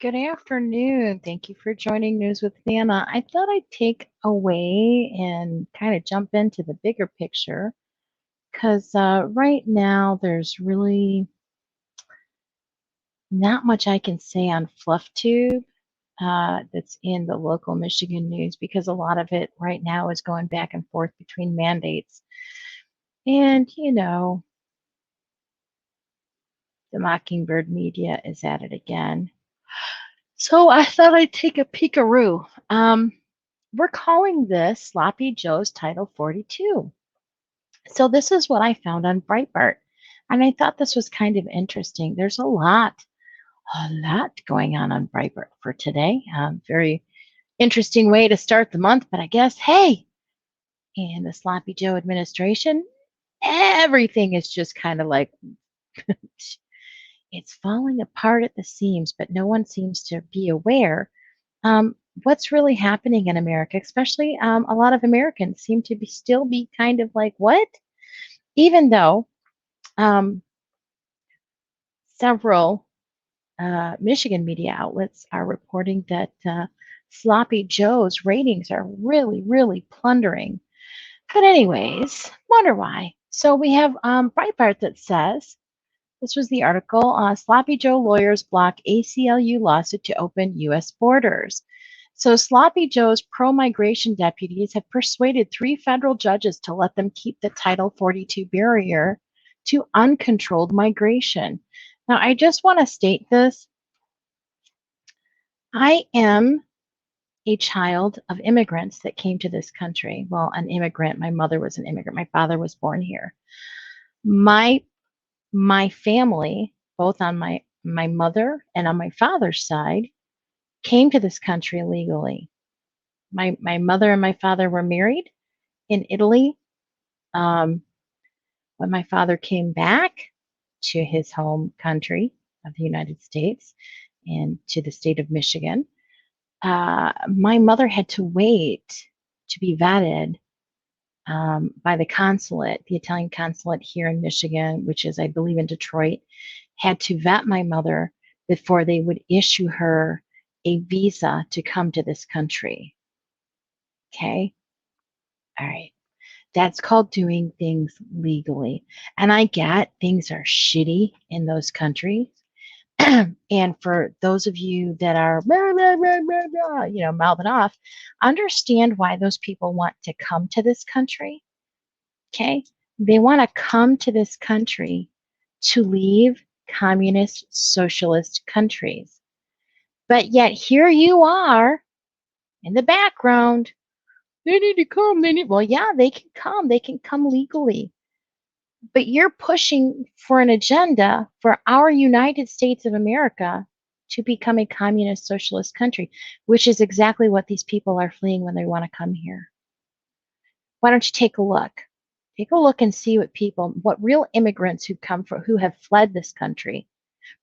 Good afternoon. Thank you for joining News with Nana. I thought I'd take away and kind of jump into the bigger picture because right now there's really not much I can say on FluffTube that's in the local Michigan news because a lot of it right now is going back and forth between mandates. And, the Mockingbird media is at it again. So I thought I'd take a peekaroo. We're calling this Sloppy Joe's Title 42. So this is what I found on Breitbart. And I thought this was kind of interesting. There's a lot going on Breitbart for today. Very interesting way to start the month, but I guess, hey, in the Sloppy Joe administration, everything is just kind of like it's falling apart at the seams, but no one seems to be aware um, what's really happening in America, especially a lot of Americans seem to still be kind of like, what? Even though um, several Michigan media outlets are reporting that Sloppy Joe's ratings are really, really plundering. But, anyways, wonder why. So we have Breitbart that says this was the article Sloppy Joe lawyers block ACLU lawsuit to open U.S. borders. So, Sloppy Joe's pro migration deputies have persuaded three federal judges to let them keep the Title 42 barrier to uncontrolled migration. Now, I just want to state this. I am a child of immigrants that came to this country. Well, an immigrant. My mother was an immigrant. My father was born here. My my family, both on my mother and on my father's side, came to this country illegally. My mother and my father were married in Italy. Um, when my father came back to his home country of the United States and to the state of Michigan, my mother had to wait to be vetted by the consulate, the Italian consulate here in Michigan, which is, I believe, in Detroit, had to vet my mother before they would issue her a visa to come to this country. Okay. All right. That's called doing things legally. And I get things are shitty in those countries. And for those of you that are, mouthing off, understand why those people want to come to this country. Okay. They want to come to this country to leave communist socialist countries. But yet here you are in the background. They need to come. Well, yeah, they can come. They can come legally. But you're pushing for an agenda for our United States of America to become a communist socialist country, which is exactly what these people are fleeing when they want to come here. Why don't you take a look? Take a look and see what real immigrants who have fled this country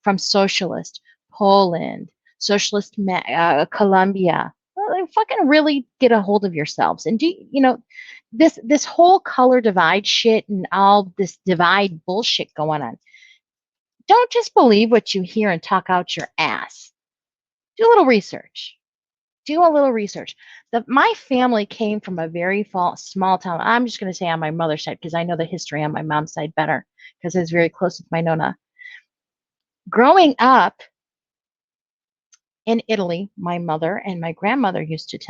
from socialist Poland, socialist Colombia. Well, fucking really get a hold of yourselves and this whole color divide shit and all this divide bullshit going on. Don't just believe what you hear and talk out your ass. Do a little research. Do a little research. My family came from a very small town. I'm just going to say on my mother's side because I know the history on my mom's side better because I was very close with my nonna. Growing up in Italy, my mother and my grandmother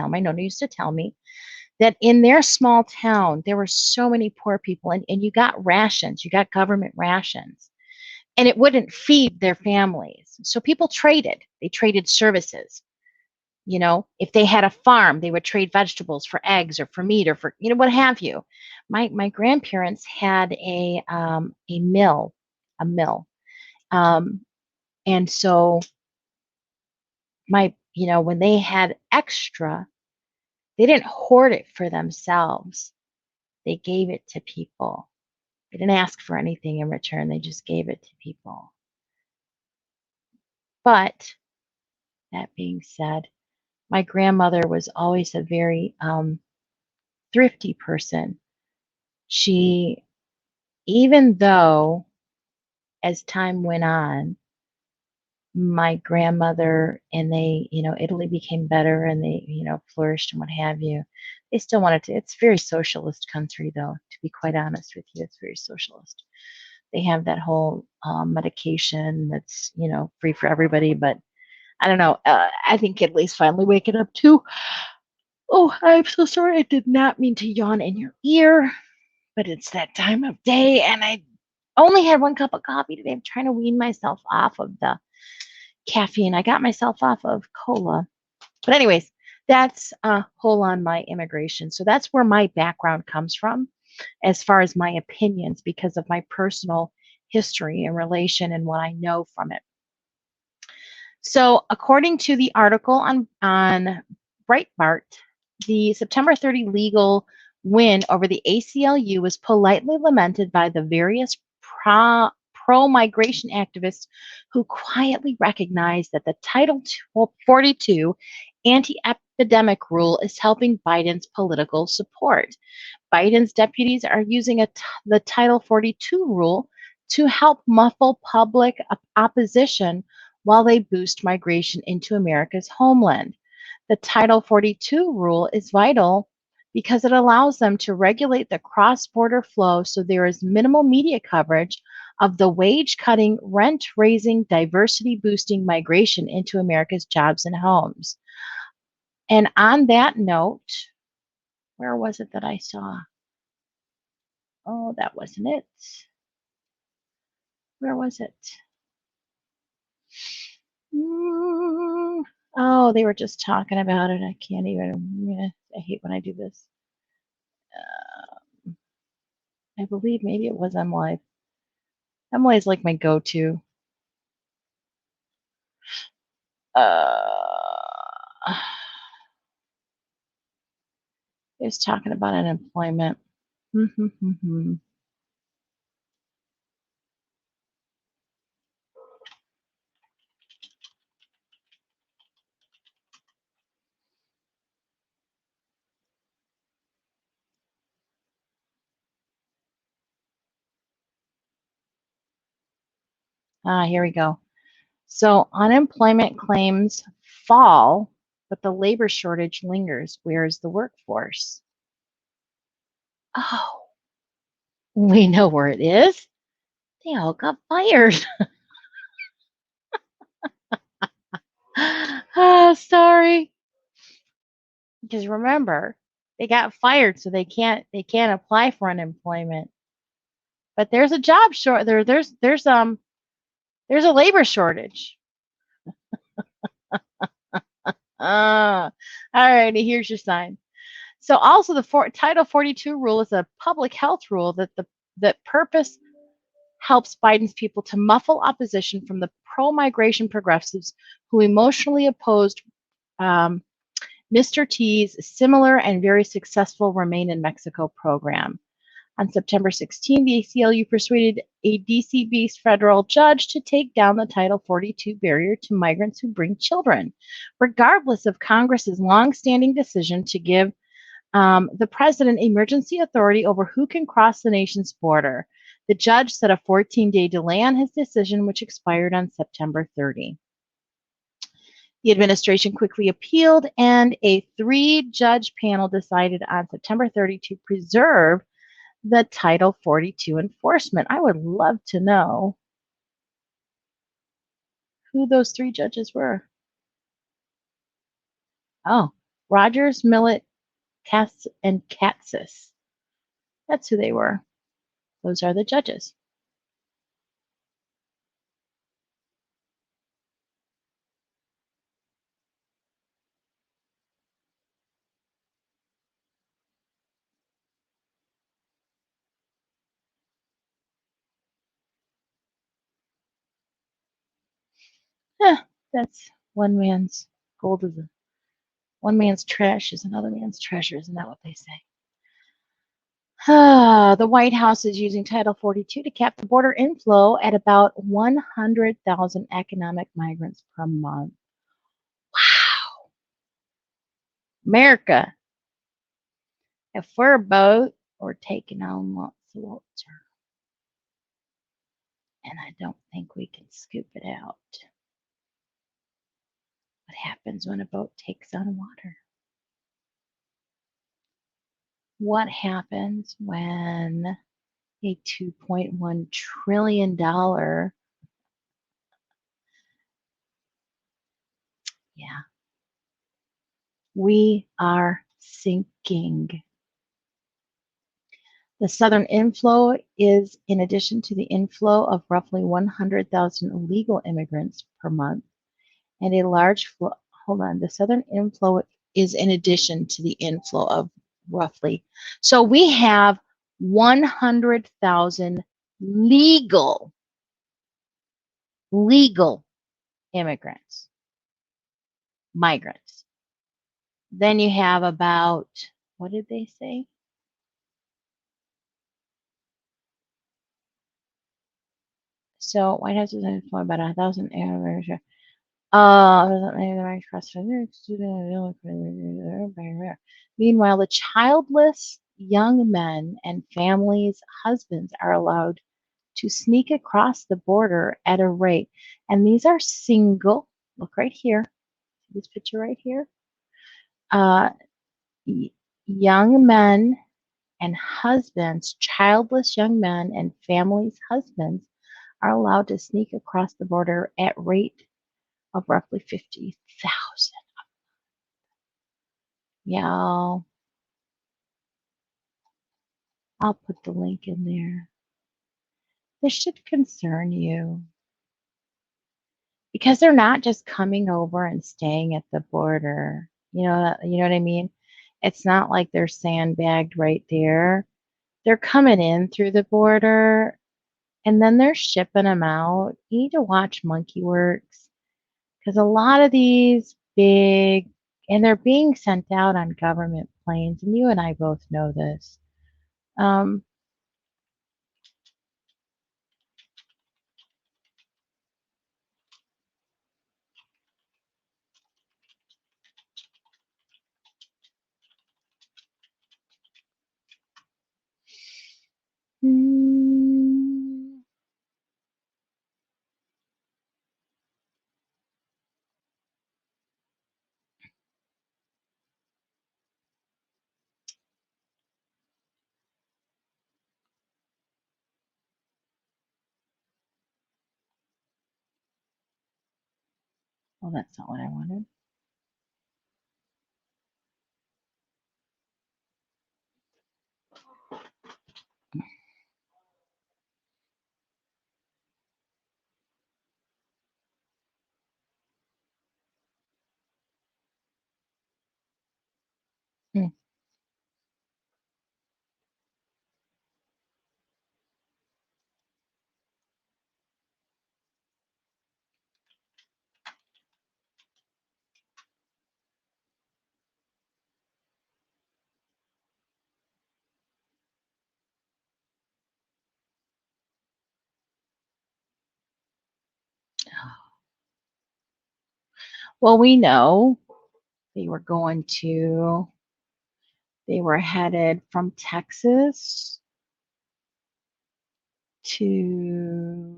my nonna used to tell me that in their small town, there were so many poor people and you got rations, you got government rations, and it wouldn't feed their families. So people traded. They traded services. If they had a farm, they would trade vegetables for eggs or for meat or for, what have you. My grandparents had a mill, a mill. Um, and so when they had extra, they didn't hoard it for themselves. They gave it to people. They didn't ask for anything in return. They just gave it to people. But that being said, my grandmother was always a very thrifty person. She, even though as time went on, my grandmother and they, Italy became better and they, flourished and what have you. They still wanted to, it's a very socialist country though, to be quite honest with you, it's very socialist. They have that whole medication that's, free for everybody, but I don't know. I think Italy's finally waking up too. Oh, I'm so sorry. I did not mean to yawn in your ear, but it's that time of day and I only had one cup of coffee today. I'm trying to wean myself off of the caffeine. I got myself off of cola. But anyways, that's a whole on my immigration. So that's where my background comes from as far as my opinions because of my personal history and relation and what I know from it. So according to the article on Breitbart, the September 30 legal win over the ACLU was politely lamented by the various pro-migration activists who quietly recognized that the Title 42 anti-epidemic rule is helping Biden's political support. Biden's deputies are using the Title 42 rule to help muffle public opposition while they boost migration into America's homeland. The Title 42 rule is vital because it allows them to regulate the cross-border flow so there is minimal media coverage of the wage-cutting, rent-raising, diversity-boosting migration into America's jobs and homes. And on that note, where was it that I saw? Oh, that wasn't it. Where was it? Oh, they were just talking about it. I can't even. I hate when I do this. I believe maybe it was MLive. MLive is like my go-to. It was talking about unemployment. Here we go. So unemployment claims fall, but the labor shortage lingers. Where is the workforce? Oh, we know where it is. They all got fired. Oh, sorry. Because remember, they got fired, so they can't apply for unemployment. But there's a job short there's a labor shortage. All righty, here's your sign. So also the Title 42 rule is a public health rule that purpose helps Biden's people to muffle opposition from the pro-migration progressives who emotionally opposed Mr. T's similar and very successful Remain in Mexico program. On September 16, the ACLU persuaded a DC-based federal judge to take down the Title 42 barrier to migrants who bring children, regardless of Congress's long-standing decision to give the president emergency authority over who can cross the nation's border. The judge set a 14-day delay on his decision, which expired on September 30. The administration quickly appealed, and a 3-judge panel decided on September 30 to preserve the Title 42 enforcement. I would love to know who those 3 judges were. Oh, Rogers, Millett, Katz, and Katsas. That's who they were. Those are the judges. That's one man's gold is one man's trash is another man's treasure. Isn't that what they say? The White House is using Title 42 to cap the border inflow at about 100,000 economic migrants per month. Wow. America, if we're a boat, we're taking on lots of water. And I don't think we can scoop it out. happens when a boat takes on water? What happens when a $2.1 trillion, yeah, we are sinking. The southern inflow is in addition to the inflow of roughly 100,000 illegal immigrants per month and a large flow. Hold on, the southern inflow is in addition to the inflow of roughly. So we have 100,000 legal immigrants, migrants. Then you have about, what did they say? So White House is informed about 1,000 immigrants. Meanwhile, the childless young men and families' husbands are allowed to sneak across the border at a rate. And these are single, look right here, this picture right here. Young men and husbands, childless young men and families' husbands are allowed to sneak across the border at rate of roughly 50,000. Yeah, I'll put the link in there. This should concern you because they're not just coming over and staying at the border. You know what I mean? It's not like they're sandbagged right there. They're coming in through the border and then they're shipping them out. You need to watch Monkey Works because a lot of these big, and they're being sent out on government planes, and you and I both know this. Um, hmm, well, that's not what I wanted. Hmm. Well, we know they were going to, they were headed from Texas to,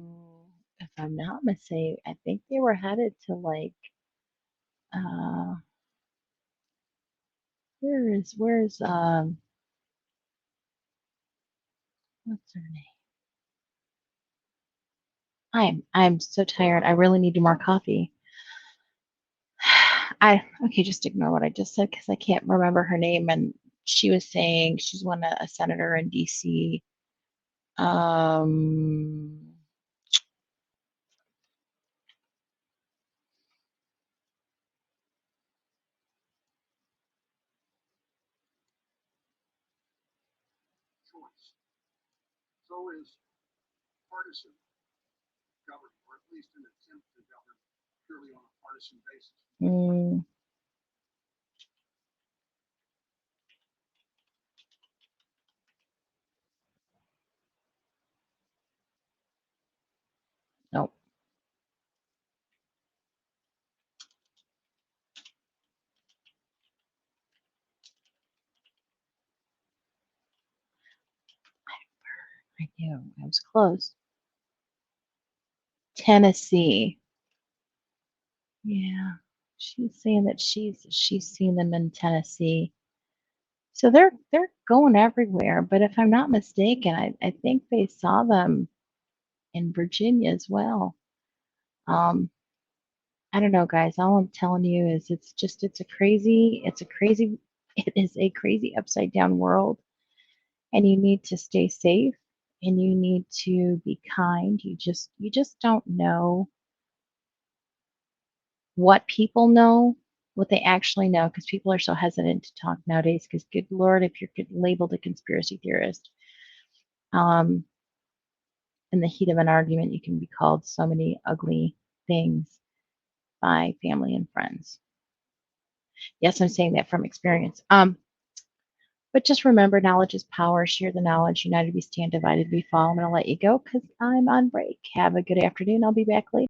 if I'm not mistaken, I think they were headed to like, uh, where's what's her name? I'm so tired. I really need more coffee. Okay, just ignore what I just said because I can't remember her name. And she was saying she's a senator in DC. Um, mm, nope. I knew I was close. Tennessee. Yeah. She's saying that she's seen them in Tennessee. So they're going everywhere. But if I'm not mistaken, I think they saw them in Virginia as well. Um, I don't know, guys. All I'm telling you is it is a crazy upside down world, and you need to stay safe and you need to be kind. You just don't know what people know, what they actually know, because people are so hesitant to talk nowadays. Because good Lord, if you're labeled a conspiracy theorist, um, in the heat of an argument, you can be called so many ugly things by family and friends. Yes, I'm saying that from experience. But just remember, knowledge is power. Share the knowledge. United we stand, divided we fall. I'm going to let you go because I'm on break. Have a good afternoon. I'll be back later.